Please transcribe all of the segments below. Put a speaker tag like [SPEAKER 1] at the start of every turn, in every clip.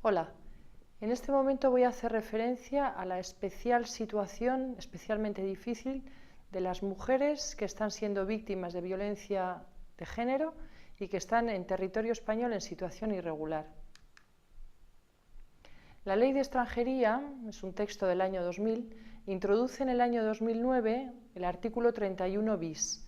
[SPEAKER 1] Hola, en este momento voy a hacer referencia a la especial situación, especialmente difícil, de las mujeres que están siendo víctimas de violencia de género y que están en territorio español en situación irregular. La Ley de Extranjería, es un texto del año 2000, introduce en el año 2009 el artículo 31 bis.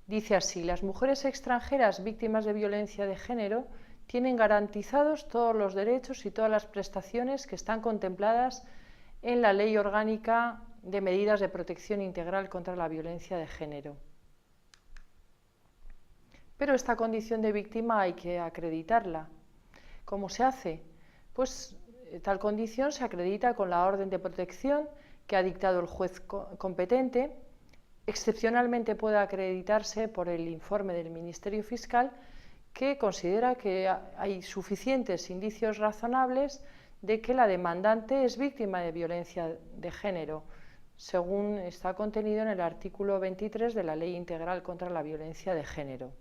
[SPEAKER 1] Dice así: las mujeres extranjeras víctimas de violencia de género tienen garantizados todos los derechos y todas las prestaciones que están contempladas en la Ley Orgánica de Medidas de Protección Integral contra la Violencia de Género. Pero esta condición de víctima hay que acreditarla. ¿Cómo se hace? Pues tal condición se acredita con la orden de protección que ha dictado el juez competente. Excepcionalmente puede acreditarse por el informe del Ministerio Fiscal, que considera que hay suficientes indicios razonables de que la demandante es víctima de violencia de género, según está contenido en el artículo 23 de la Ley Integral contra la Violencia de Género.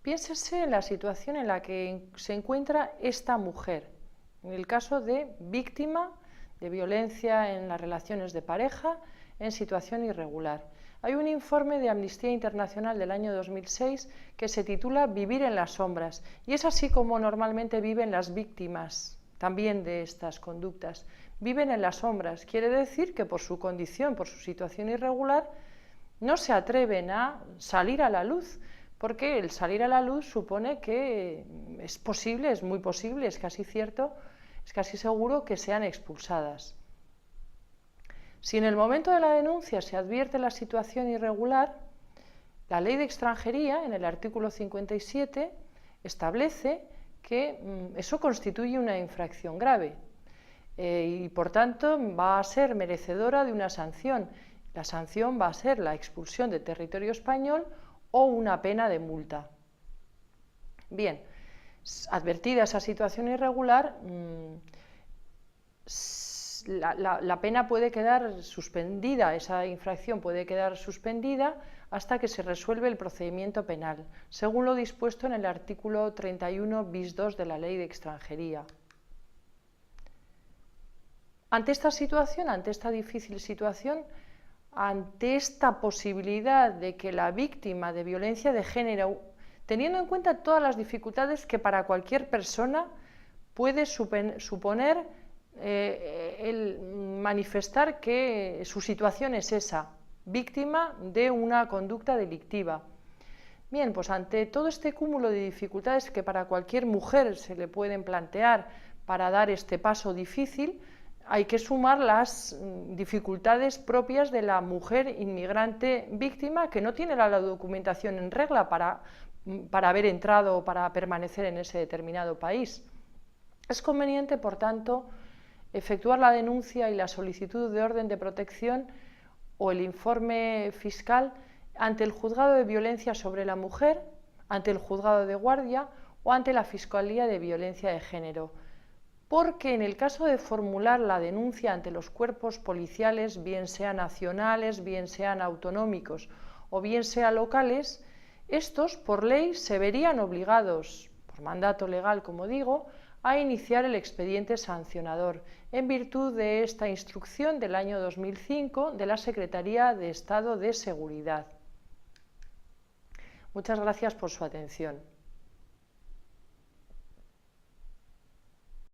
[SPEAKER 1] Piénsese en la situación en la que se encuentra esta mujer, en el caso de víctima de violencia en las relaciones de pareja en situación irregular. Hay un informe de Amnistía Internacional del año 2006 que se titula Vivir en las sombras, y es así como normalmente viven las víctimas también de estas conductas. Viven en las sombras, quiere decir que por su condición, por su situación irregular, no se atreven a salir a la luz, porque el salir a la luz supone que es posible, es muy posible, es casi cierto, es casi seguro que sean expulsadas. Si en el momento de la denuncia se advierte la situación irregular, la Ley de Extranjería, en el artículo 57, establece que eso constituye una infracción grave y, por tanto, va a ser merecedora de una sanción. La sanción va a ser la expulsión de territorio español o una pena de multa. Bien, advertida esa situación irregular, la pena puede quedar suspendida, esa infracción puede quedar suspendida hasta que se resuelve el procedimiento penal, según lo dispuesto en el artículo 31 bis 2 de la Ley de Extranjería. Ante esta situación, ante esta difícil situación, ante esta posibilidad de que la víctima de violencia de género, teniendo en cuenta todas las dificultades que para cualquier persona puede suponer el manifestar que su situación es esa, víctima de una conducta delictiva. Bien, pues ante todo este cúmulo de dificultades que para cualquier mujer se le pueden plantear para dar este paso difícil, hay que sumar las dificultades propias de la mujer inmigrante víctima que no tiene la documentación en regla para haber entrado o para permanecer en ese determinado país. Es conveniente, por tanto, efectuar la denuncia y la solicitud de orden de protección o el informe fiscal ante el Juzgado de Violencia sobre la Mujer, ante el Juzgado de Guardia o ante la Fiscalía de Violencia de Género, porque en el caso de formular la denuncia ante los cuerpos policiales, bien sean nacionales, bien sean autonómicos o bien sean locales, estos por ley se verían obligados, por mandato legal como digo, a iniciar el expediente sancionador en virtud de esta instrucción del año 2005 de la Secretaría de Estado de Seguridad. Muchas gracias por su atención.